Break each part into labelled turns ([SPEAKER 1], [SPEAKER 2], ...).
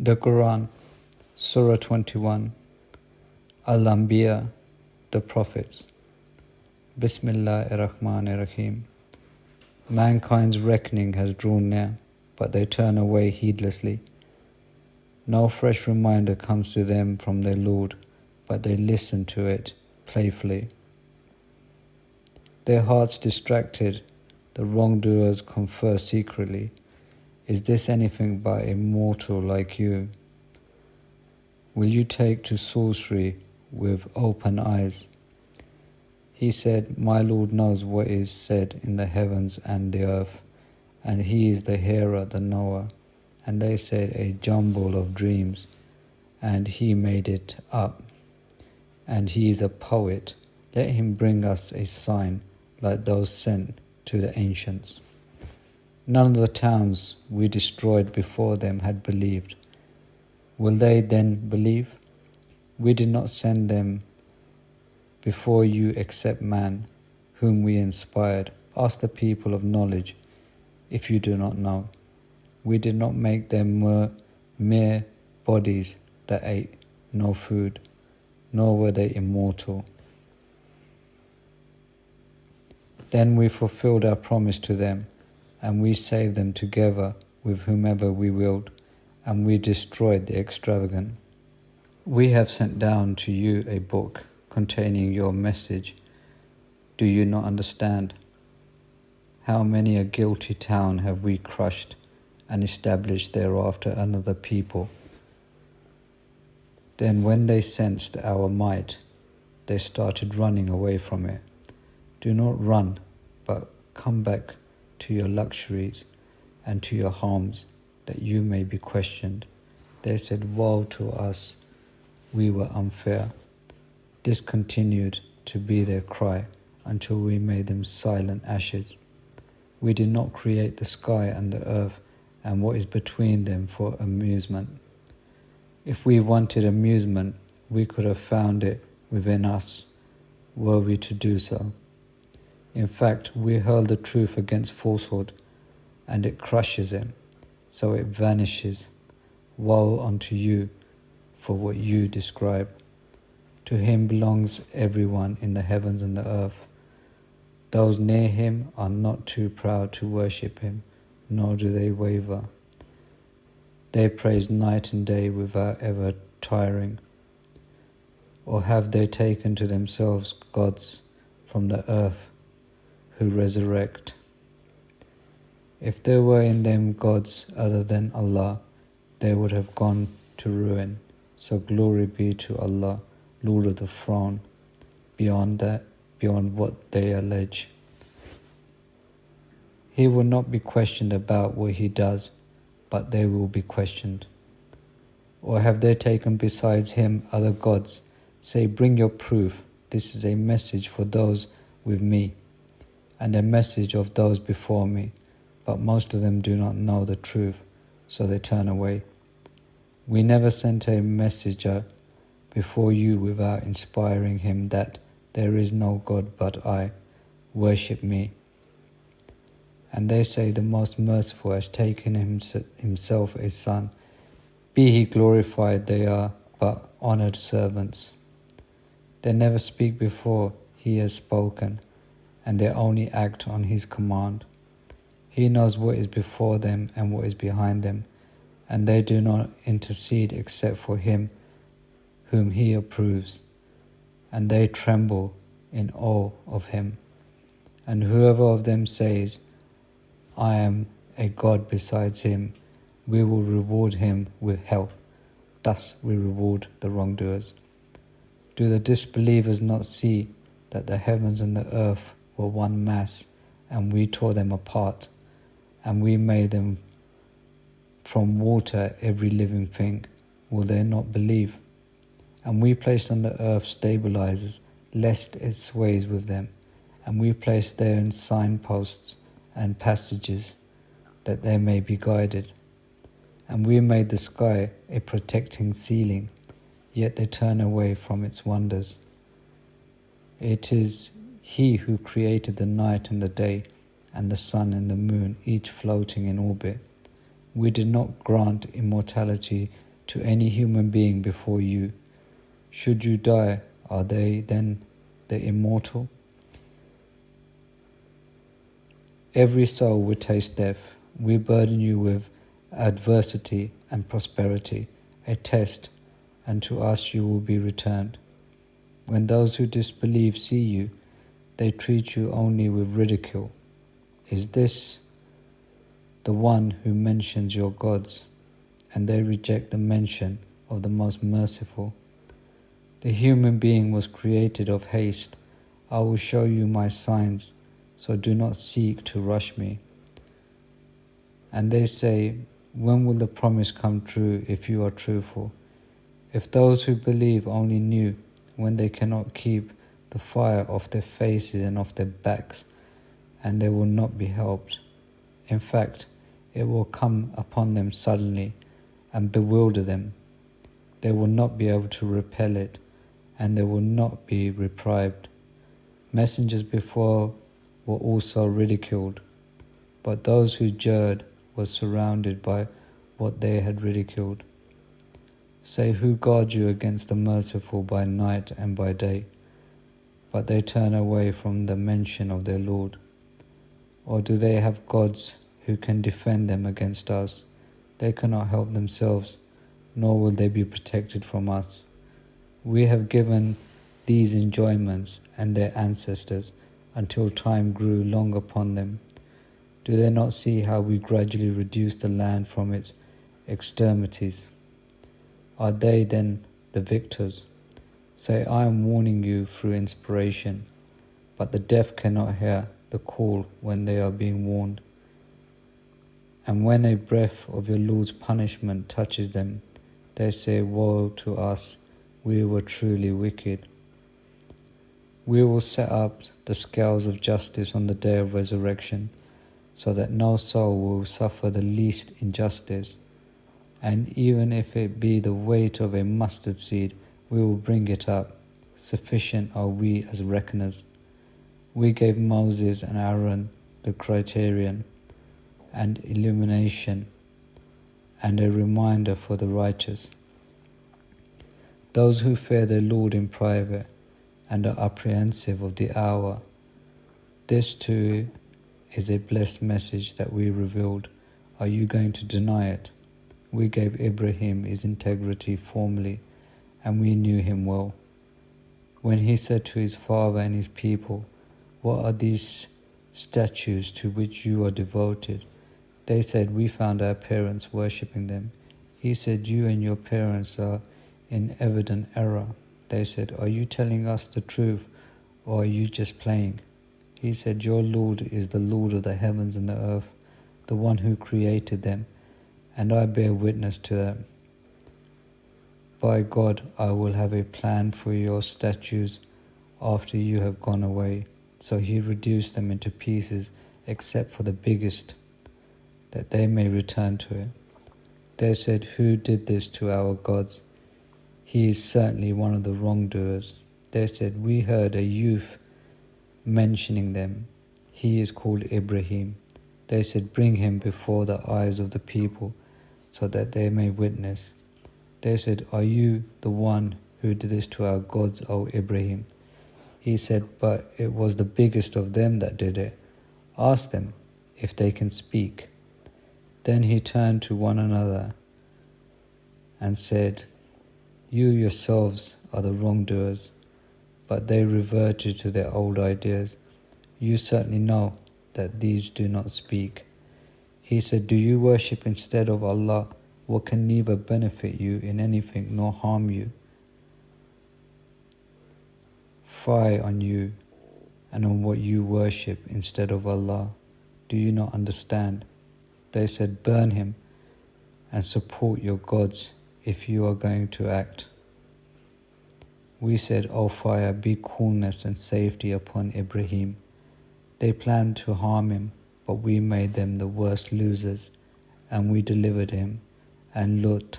[SPEAKER 1] The Quran, Surah 21, Al-Anbiya, the Prophets. Bismillahir-Rahmanir-Rahim. Mankind's reckoning has drawn near, but they turn away heedlessly. No fresh reminder comes to them from their Lord, but they listen to it playfully. Their hearts distracted, the wrongdoers confer secretly. Is this anything but a mortal like you? Will you take to sorcery with open eyes? He said, My Lord knows what is said in the heavens and the earth, and He is the hearer, the knower. And they said, a jumble of dreams, and He made it up. And He is a poet. Let Him bring us a sign like those sent to the ancients. None of the towns we destroyed before them had believed. Will they then believe? We did not send them before you except man, whom we inspired. Ask the people of knowledge if you do not know. We did not make them mere bodies that ate no food, nor were they immortal. Then we fulfilled our promise to them, and we saved them together with whomever we willed, and we destroyed the extravagant. We have sent down to you a book containing your message. Do you not understand? How many a guilty town have we crushed and established thereafter another people? Then when they sensed our might, they started running away from it. Do not run, but come back to your luxuries and to your harms, that you may be questioned. They said, Woe to us, we were unfair. This continued to be their cry until we made them silent ashes. We did not create the sky and the earth and what is between them for amusement. If we wanted amusement, we could have found it within us, were we to do so. In fact, we hurl the truth against falsehood, and it crushes it, so it vanishes. Woe unto you for what you describe. To Him belongs everyone in the heavens and the earth. Those near Him are not too proud to worship Him, nor do they waver. They praise night and day without ever tiring. Or have they taken to themselves gods from the earth who resurrect? If there were in them gods other than Allah, they would have gone to ruin. So glory be to Allah, Lord of the throne, beyond what they allege. He will not be questioned about what He does, but they will be questioned. Or have they taken besides Him other gods? Say, bring your proof. This is a message for those with me, and a message of those before me, but most of them do not know the truth, so they turn away. We never sent a messenger before you without inspiring him that there is no God but I, worship me. And they say the most merciful has taken himself a son. Be he glorified, they are but honored servants. They never speak before he has spoken, and they only act on his command. He knows what is before them and what is behind them, and they do not intercede except for him whom he approves, and they tremble in awe of him. And whoever of them says, I am a God besides him, we will reward him with hell. Thus we reward the wrongdoers. Do the disbelievers not see that the heavens and the earth were one mass, and we tore them apart, and we made them from water every living thing? Will they not believe? And we placed on the earth stabilizers, lest it sways with them, and we placed therein signposts and passages, that they may be guided. And we made the sky a protecting ceiling, yet they turn away from its wonders. It is He who created the night and the day, and the sun and the moon, each floating in orbit. We did not grant immortality to any human being before you. Should you die, are they then the immortal? Every soul will taste death. We burden you with adversity and prosperity, a test, and to us you will be returned. When those who disbelieve see you, they treat you only with ridicule. Is this the one who mentions your gods? And they reject the mention of the most merciful. The human being was created of haste. I will show you my signs, so do not seek to rush me. And they say, when will the promise come true if you are truthful? If those who believe only knew, when they cannot keep the fire off their faces and off their backs, and they will not be helped. In fact, it will come upon them suddenly and bewilder them. They will not be able to repel it, and they will not be reprieved. Messengers before were also ridiculed, but those who jeered were surrounded by what they had ridiculed. Say, who guards you against the merciful by night and by day? But they turn away from the mention of their Lord. Or do they have gods who can defend them against us? They cannot help themselves, nor will they be protected from us. We have given these enjoyments and their ancestors until time grew long upon them. Do they not see how we gradually reduce the land from its extremities? Are they then the victors? Say, I am warning you through inspiration, but the deaf cannot hear the call when they are being warned. And when a breath of your Lord's punishment touches them, they say, woe to us, we were truly wicked. We will set up the scales of justice on the day of resurrection, so that no soul will suffer the least injustice. And even if it be the weight of a mustard seed, we will bring it up. Sufficient are we as reckoners. We gave Moses and Aaron the criterion and illumination and a reminder for the righteous. Those who fear their Lord in private and are apprehensive of the hour, this too is a blessed message that we revealed. Are you going to deny it? We gave Ibrahim his integrity formally, and we knew him well. When he said to his father and his people, what are these statues to which you are devoted? They said, we found our parents worshipping them. He said, you and your parents are in evident error. They said, are you telling us the truth, or are you just playing? He said, your Lord is the Lord of the heavens and the earth, the one who created them, and I bear witness to that. By God, I will have a plan for your statues after you have gone away. So he reduced them into pieces, except for the biggest, that they may return to it. They said, who did this to our gods? He is certainly one of the wrongdoers. They said, we heard a youth mentioning them. He is called Ibrahim. They said, bring him before the eyes of the people, so that they may witness. They said, are you the one who did this to our gods, O Ibrahim? He said, but it was the biggest of them that did it. Ask them if they can speak. Then he turned to one another and said, you yourselves are the wrongdoers. But they reverted to their old ideas. You certainly know that these do not speak. He said, do you worship instead of Allah what can neither benefit you in anything nor harm you? Fie on you and on what you worship instead of Allah. Do you not understand? They said, burn him and support your gods if you are going to act. We said, O fire, be coolness and safety upon Ibrahim. They planned to harm him, but we made them the worst losers, and we delivered him and Lut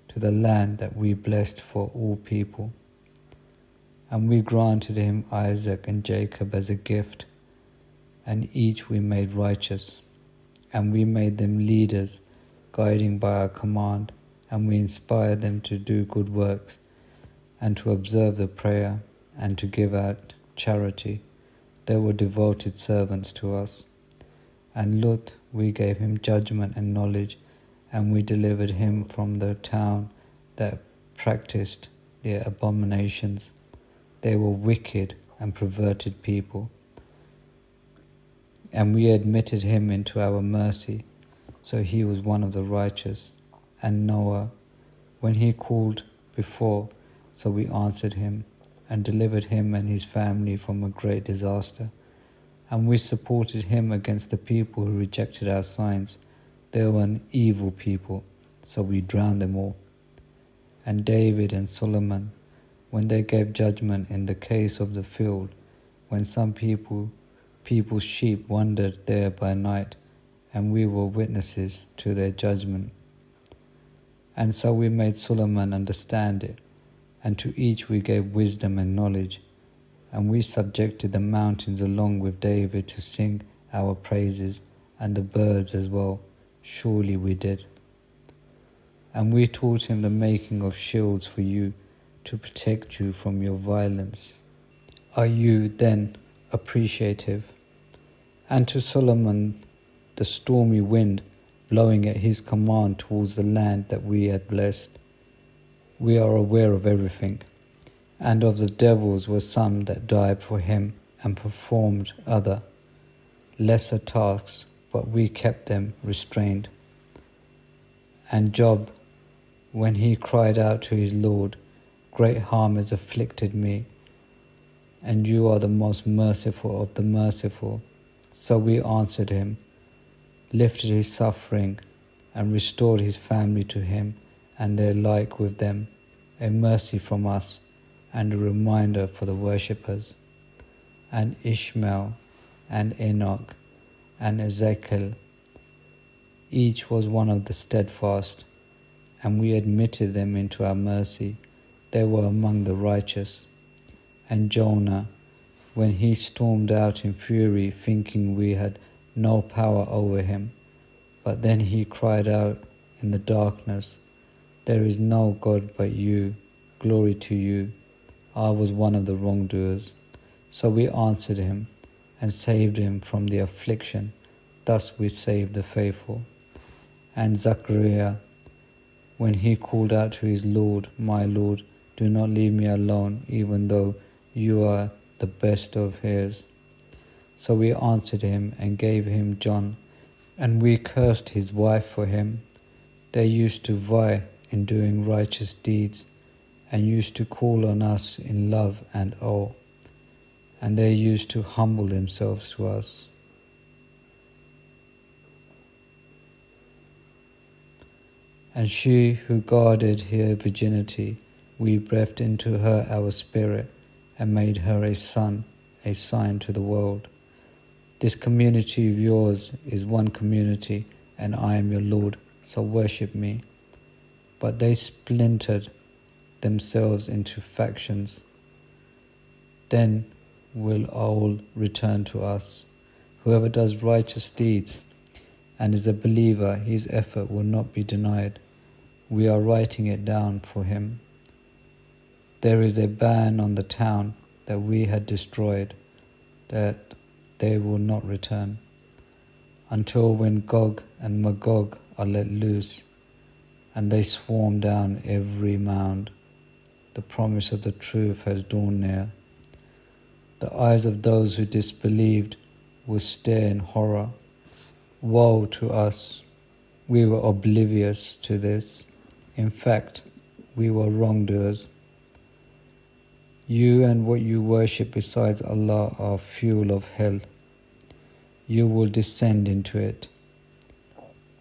[SPEAKER 1] to the land that we blessed for all people. And we granted him Isaac and Jacob as a gift, and each we made righteous. And we made them leaders, guiding by our command, and we inspired them to do good works, and to observe the prayer, and to give out charity. They were devoted servants to us. And Lut, we gave him judgment and knowledge, and we delivered him from the town that practiced their abominations. They were wicked and perverted people. And we admitted him into our mercy, so he was one of the righteous. And Noah, when he called before, so we answered him, and delivered him and his family from a great disaster. And we supported him against the people who rejected our signs. They were an evil people, so we drowned them all. And David and Solomon, when they gave judgment in the case of the field, when some people's sheep wandered there by night, and we were witnesses to their judgment. And so we made Solomon understand it, and to each we gave wisdom and knowledge. And we subjected the mountains along with David to sing our praises, and the birds as well. Surely we did. And we taught him the making of shields for you, to protect you from your violence. Are you then appreciative? And to Solomon the stormy wind, blowing at his command towards the land that we had blessed. We are aware of everything. And of the devils were some that died for him and performed other, lesser tasks, but we kept them restrained. And Job, when he cried out to his Lord, great harm has afflicted me, and you are the most merciful of the merciful. So we answered him, lifted his suffering, and restored his family to him, and their like with them, a mercy from us, and a reminder for the worshippers. And Ishmael, and Enoch, and Ezekiel, each was one of the steadfast, and we admitted them into our mercy. They were among the righteous. And Jonah, when he stormed out in fury, thinking we had no power over him, but then he cried out in the darkness, there is no God but you, glory to you. I was one of the wrongdoers. So we answered him and saved him from the affliction. Thus we saved the faithful. And Zechariah, when he called out to his Lord, my Lord, do not leave me alone, even though you are the best of heirs. So we answered him and gave him John, and we cursed his wife for him. They used to vie in doing righteous deeds, and used to call on us in love and awe, and they used to humble themselves to us. And she who guarded her virginity, we breathed into her our spirit, and made her a son, a sign to the world. This community of yours is one community, and I am your Lord, so worship me. But they splintered themselves into factions. Then will all return to us. Whoever does righteous deeds and is a believer, his effort will not be denied. We are writing it down for him. There is a ban on the town that we had destroyed, that they will not return, until when Gog and Magog are let loose, and they swarm down every mound. The promise of the truth has drawn near. The eyes of those who disbelieved will stare in horror. Woe to us! We were oblivious to this. In fact, we were wrongdoers. You and what you worship besides Allah are fuel of hell. You will descend into it.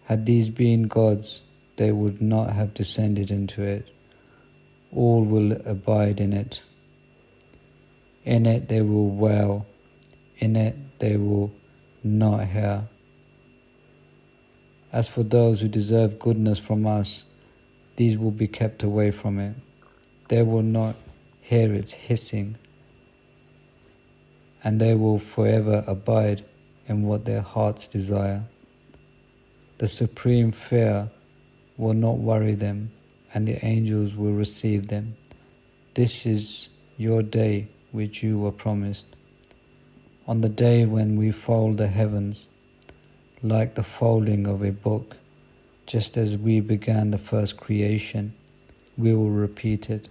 [SPEAKER 1] Had these been gods, they would not have descended into it. All will abide in it. In it they will wail. In it they will not hear. As for those who deserve goodness from us, these will be kept away from it. They will not hear its hissing, and they will forever abide in what their hearts desire. The supreme fear will not worry them, and the angels will receive them. This is your day which you were promised. On the day when we fold the heavens, like the folding of a book, just as we began the first creation, we will repeat it.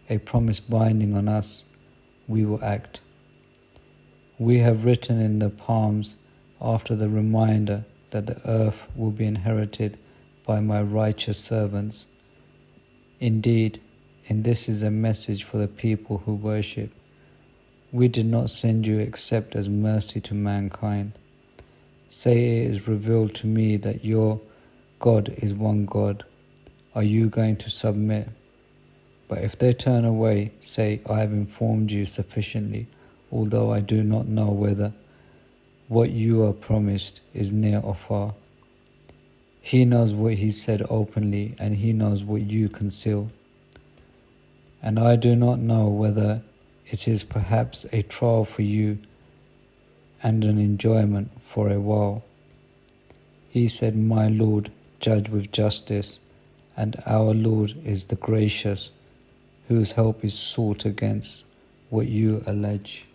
[SPEAKER 1] A promise binding on us, we will act. We have written in the palms after the reminder that the earth will be inherited by my righteous servants. Indeed, and this is a message for the people who worship. We did not send you except as mercy to mankind. Say it is revealed to me that your God is one God. Are you going to submit? But if they turn away, say, I have informed you sufficiently, although I do not know whether what you are promised is near or far. He knows what he said openly, and he knows what you conceal. And I do not know whether it is perhaps a trial for you and an enjoyment for a while. He said, my Lord, judge with justice, and our Lord is the gracious, whose help is sought against what you allege.